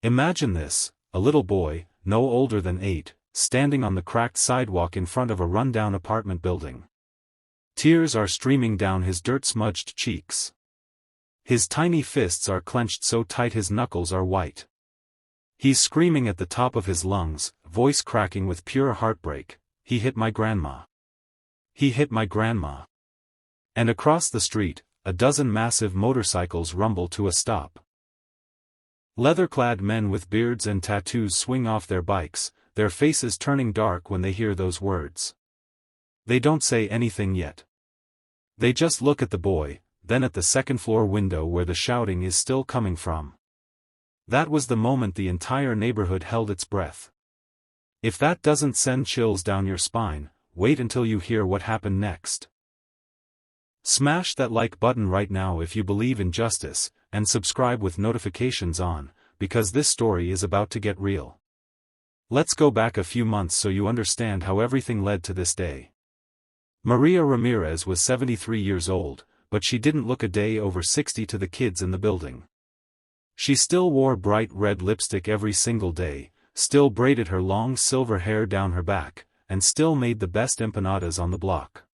Imagine this, a little boy, no older than 8, standing on the cracked sidewalk in front of a run-down apartment building. Tears are streaming down his dirt-smudged cheeks. His tiny fists are clenched so tight his knuckles are white. He's screaming at the top of his lungs, voice cracking with pure heartbreak, "He hit my grandma. He hit my grandma." And across the street, a dozen massive motorcycles rumble to a stop. Leather-clad men with beards and tattoos swing off their bikes, their faces turning dark when they hear those words. They don't say anything yet. They just look at the boy, then at the second-floor window where the shouting is still coming from. That was the moment the entire neighborhood held its breath. If that doesn't send chills down your spine, wait until you hear what happened next. Smash that like button right now if you believe in justice, and subscribe with notifications on, because this story is about to get real. Let's go back a few months so you understand how everything led to this day. Maria Ramirez was 73 years old, but she didn't look a day over 60 to the kids in the building. She still wore bright red lipstick every single day, still braided her long silver hair down her back, and still made the best empanadas on the block.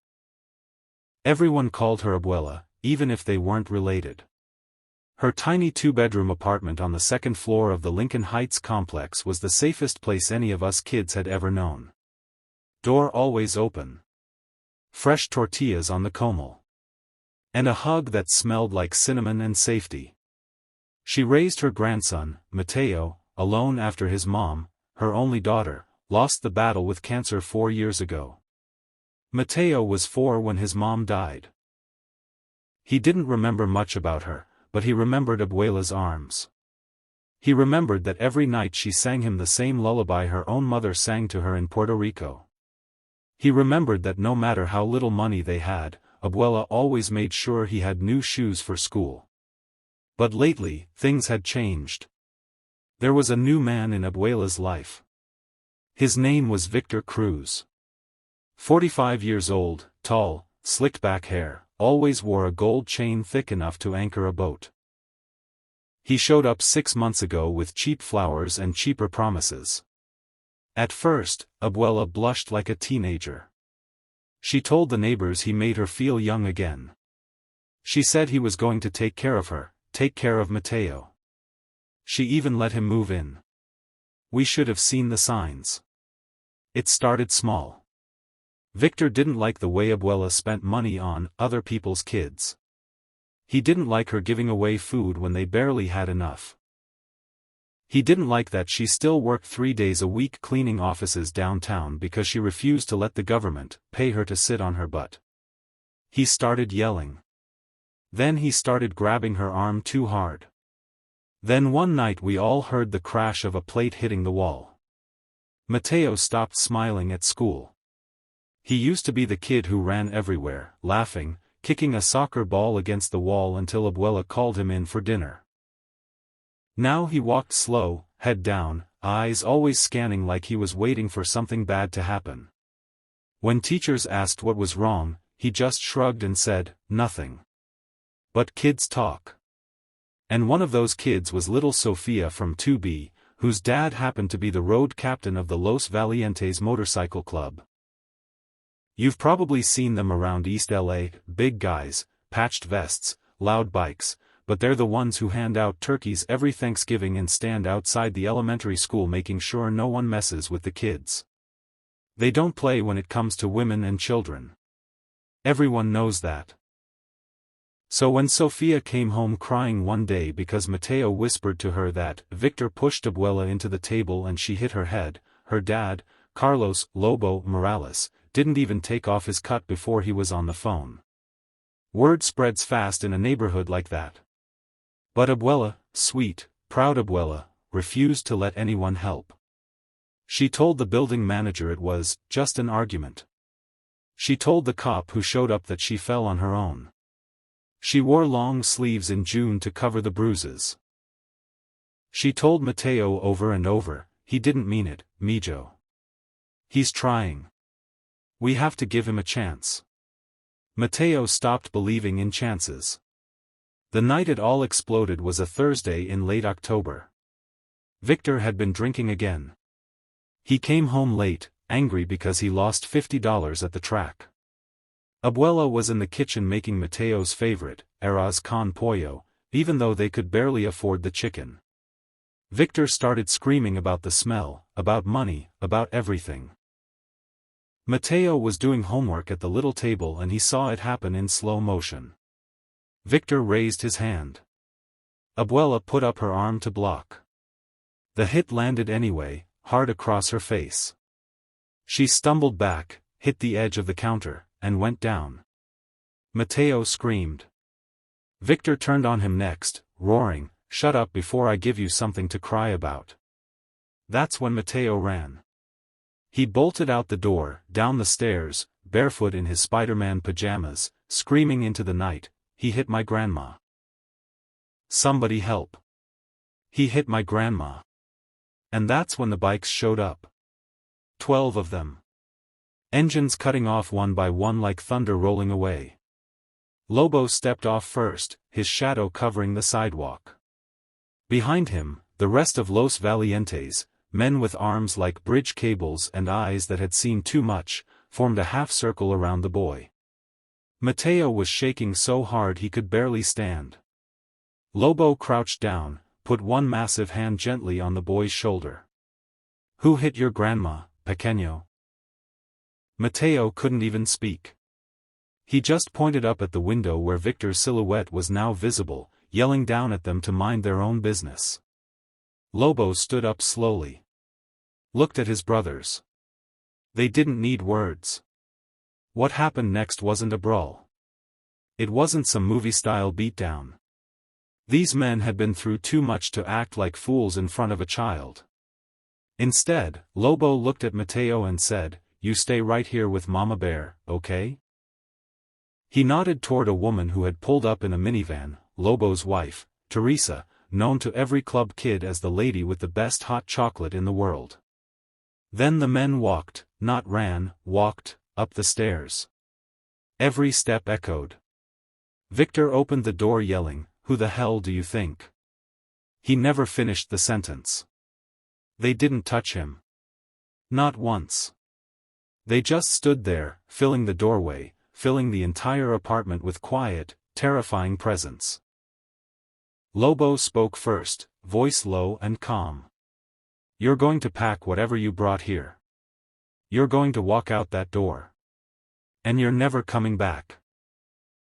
Everyone called her Abuela, even if they weren't related. Her tiny two-bedroom apartment on the second floor of the Lincoln Heights complex was the safest place any of us kids had ever known. Door always open. Fresh tortillas on the comal. And a hug that smelled like cinnamon and safety. She raised her grandson, Mateo, alone after his mom, her only daughter, lost the battle with cancer 4 years ago. Mateo was 4 when his mom died. He didn't remember much about her, but he remembered Abuela's arms. He remembered that every night she sang him the same lullaby her own mother sang to her in Puerto Rico. He remembered that no matter how little money they had, Abuela always made sure he had new shoes for school. But lately, things had changed. There was a new man in Abuela's life. His name was Victor Cruz. 45 years old, tall, slicked back hair, always wore a gold chain thick enough to anchor a boat. He showed up 6 months ago with cheap flowers and cheaper promises. At first, Abuela blushed like a teenager. She told the neighbors he made her feel young again. She said he was going to take care of her, take care of Mateo. She even let him move in. We should have seen the signs. It started small. Victor didn't like the way Abuela spent money on other people's kids. He didn't like her giving away food when they barely had enough. He didn't like that she still worked 3 days a week cleaning offices downtown because she refused to let the government pay her to sit on her butt. He started yelling. Then he started grabbing her arm too hard. Then one night we all heard the crash of a plate hitting the wall. Mateo stopped smiling at school. He used to be the kid who ran everywhere, laughing, kicking a soccer ball against the wall until Abuela called him in for dinner. Now he walked slow, head down, eyes always scanning like he was waiting for something bad to happen. When teachers asked what was wrong, he just shrugged and said, "Nothing." But kids talk. And one of those kids was little Sofia from 2B, whose dad happened to be the road captain of the Los Valientes Motorcycle Club. You've probably seen them around East L.A., big guys, patched vests, loud bikes, but they're the ones who hand out turkeys every Thanksgiving and stand outside the elementary school making sure no one messes with the kids. They don't play when it comes to women and children. Everyone knows that. So when Sofia came home crying one day because Mateo whispered to her that Victor pushed Abuela into the table and she hit her head, her dad, Carlos Lobo Morales, didn't even take off his cut before he was on the phone. Word spreads fast in a neighborhood like that. But Abuela, sweet, proud Abuela, refused to let anyone help. She told the building manager it was just an argument. She told the cop who showed up that she fell on her own. She wore long sleeves in June to cover the bruises. She told Mateo over and over, he didn't mean it, Mijo. He's trying. We have to give him a chance. Mateo stopped believing in chances. The night it all exploded was a Thursday in late October. Victor had been drinking again. He came home late, angry because he lost $50 at the track. Abuela was in the kitchen making Mateo's favorite, arroz con pollo, even though they could barely afford the chicken. Victor started screaming about the smell, about money, about everything. Mateo was doing homework at the little table and he saw it happen in slow motion. Victor raised his hand. Abuela put up her arm to block. The hit landed anyway, hard across her face. She stumbled back, hit the edge of the counter, and went down. Mateo screamed. Victor turned on him next, roaring, "Shut up before I give you something to cry about." That's when Mateo ran. He bolted out the door, down the stairs, barefoot in his Spider-Man pajamas, screaming into the night, "He hit my grandma. Somebody help. He hit my grandma." And that's when the bikes showed up. 12 of them. Engines cutting off one by one like thunder rolling away. Lobo stepped off first, his shadow covering the sidewalk. Behind him, the rest of Los Valientes, men with arms like bridge cables and eyes that had seen too much, formed a half-circle around the boy. Mateo was shaking so hard he could barely stand. Lobo crouched down, put one massive hand gently on the boy's shoulder. "Who hit your grandma, pequeño?" Mateo couldn't even speak. He just pointed up at the window where Victor's silhouette was now visible, yelling down at them to mind their own business. Lobo stood up slowly. Looked at his brothers. They didn't need words. What happened next wasn't a brawl. It wasn't some movie-style beatdown. These men had been through too much to act like fools in front of a child. Instead, Lobo looked at Mateo and said, "You stay right here with Mama Bear, okay?" He nodded toward a woman who had pulled up in a minivan, Lobo's wife, Teresa, known to every club kid as the lady with the best hot chocolate in the world. Then the men walked, not ran, walked, up the stairs. Every step echoed. Victor opened the door yelling, "Who the hell do you think?" He never finished the sentence. They didn't touch him. Not once. They just stood there, filling the doorway, filling the entire apartment with quiet, terrifying presence. Lobo spoke first, voice low and calm. "You're going to pack whatever you brought here. You're going to walk out that door. And you're never coming back.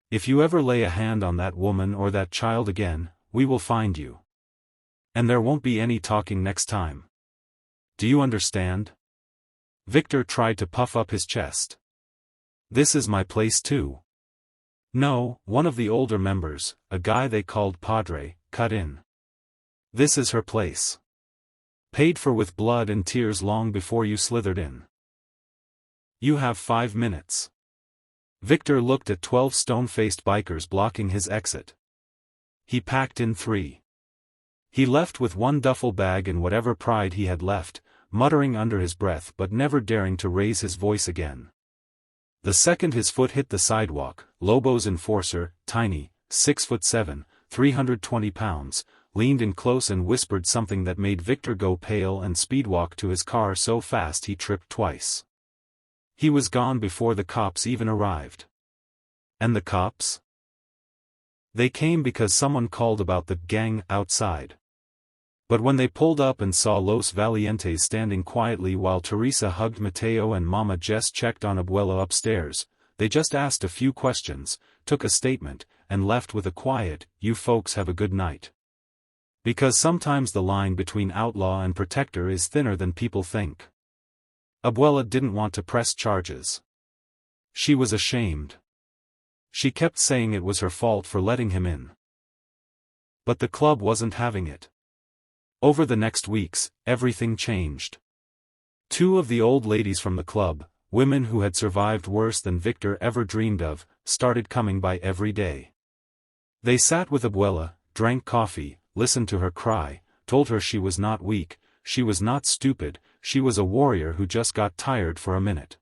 If you ever lay a hand on that woman or that child again, we will find you. And there won't be any talking next time. Do you understand?" Victor tried to puff up his chest. "This is my place too." "No," one of the older members, a guy they called Padre, cut in. "This is her place. Paid for with blood and tears long before you slithered in. You have 5 minutes." Victor looked at 12 stone-faced bikers blocking his exit. He packed in 3. He left with one duffel bag and whatever pride he had left, muttering under his breath but never daring to raise his voice again. The second his foot hit the sidewalk, Lobo's enforcer, tiny, 6'7", 320 pounds, leaned in close and whispered something that made Victor go pale and speedwalk to his car so fast he tripped twice. He was gone before the cops even arrived. And the cops? They came because someone called about the gang outside. But when they pulled up and saw Los Valientes standing quietly while Teresa hugged Mateo and Mama Jess checked on Abuela upstairs, they just asked a few questions, took a statement, and left with a quiet, "You folks have a good night." Because sometimes the line between outlaw and protector is thinner than people think. Abuela didn't want to press charges. She was ashamed. She kept saying it was her fault for letting him in. But the club wasn't having it. Over the next weeks, everything changed. 2 of the old ladies from the club, women who had survived worse than Victor ever dreamed of, started coming by every day. They sat with Abuela, drank coffee, listened to her cry, told her she was not weak, she was not stupid, she was a warrior who just got tired for a minute.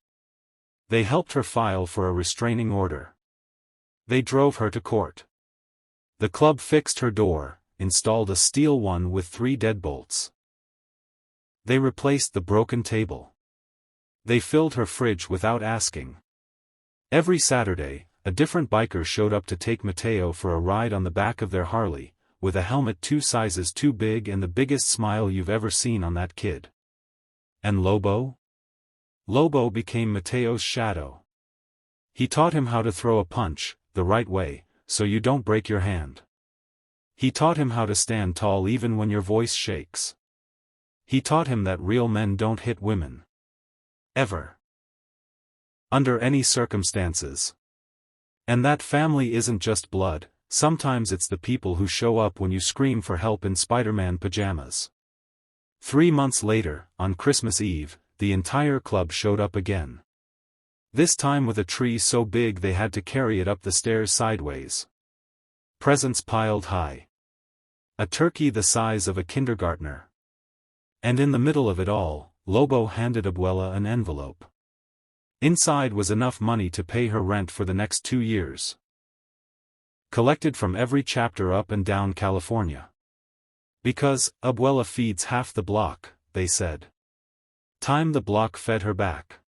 They helped her file for a restraining order. They drove her to court. The club fixed her door, installed a steel one with 3 deadbolts. They replaced the broken table. They filled her fridge without asking. Every Saturday, a different biker showed up to take Mateo for a ride on the back of their Harley, with a helmet 2 sizes too big and the biggest smile you've ever seen on that kid. And Lobo? Lobo became Mateo's shadow. He taught him how to throw a punch, the right way, so you don't break your hand. He taught him how to stand tall even when your voice shakes. He taught him that real men don't hit women. Ever. Under any circumstances. And that family isn't just blood, sometimes it's the people who show up when you scream for help in Spider-Man pajamas. 3 months later, on Christmas Eve, the entire club showed up again. This time with a tree so big they had to carry it up the stairs sideways. Presents piled high. A turkey the size of a kindergartner. And in the middle of it all, Lobo handed Abuela an envelope. Inside was enough money to pay her rent for the next 2 years. Collected from every chapter up and down California. Because, Abuela feeds half the block, they said. Time the block fed her back.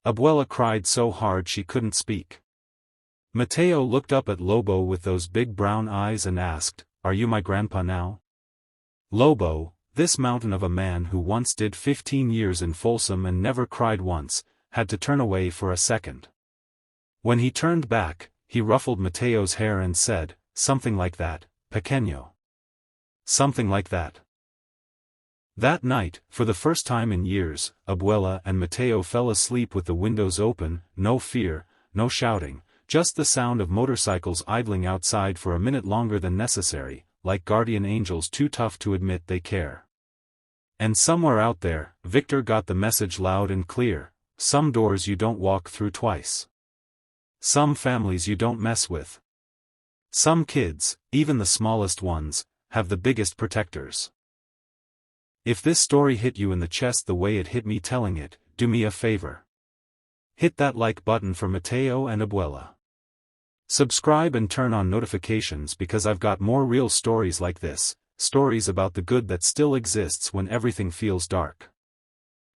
Abuela cried so hard she couldn't speak. Mateo looked up at Lobo with those big brown eyes and asked, "Are you my grandpa now?" Lobo, this mountain of a man who once did 15 years in Folsom and never cried once, had to turn away for a second. When he turned back, he ruffled Mateo's hair and said, something like that, "Pequeño." Something like that. That night, for the first time in years, Abuela and Mateo fell asleep with the windows open, no fear, no shouting, just the sound of motorcycles idling outside for a minute longer than necessary, like guardian angels too tough to admit they care. And somewhere out there, Victor got the message loud and clear: some doors you don't walk through twice. Some families you don't mess with. Some kids, even the smallest ones, have the biggest protectors. If this story hit you in the chest the way it hit me telling it, do me a favor. Hit that like button for Mateo and Abuela. Subscribe and turn on notifications because I've got more real stories like this, stories about the good that still exists when everything feels dark.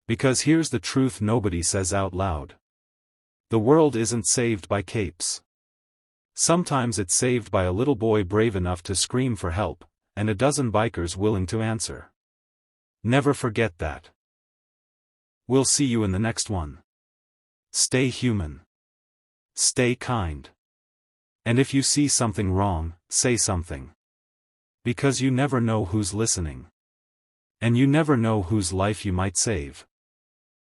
Because here's the truth nobody says out loud. The world isn't saved by capes. Sometimes it's saved by a little boy brave enough to scream for help, and a dozen bikers willing to answer. Never forget that. We'll see you in the next one. Stay human. Stay kind. And if you see something wrong, say something. Because you never know who's listening. And you never know whose life you might save.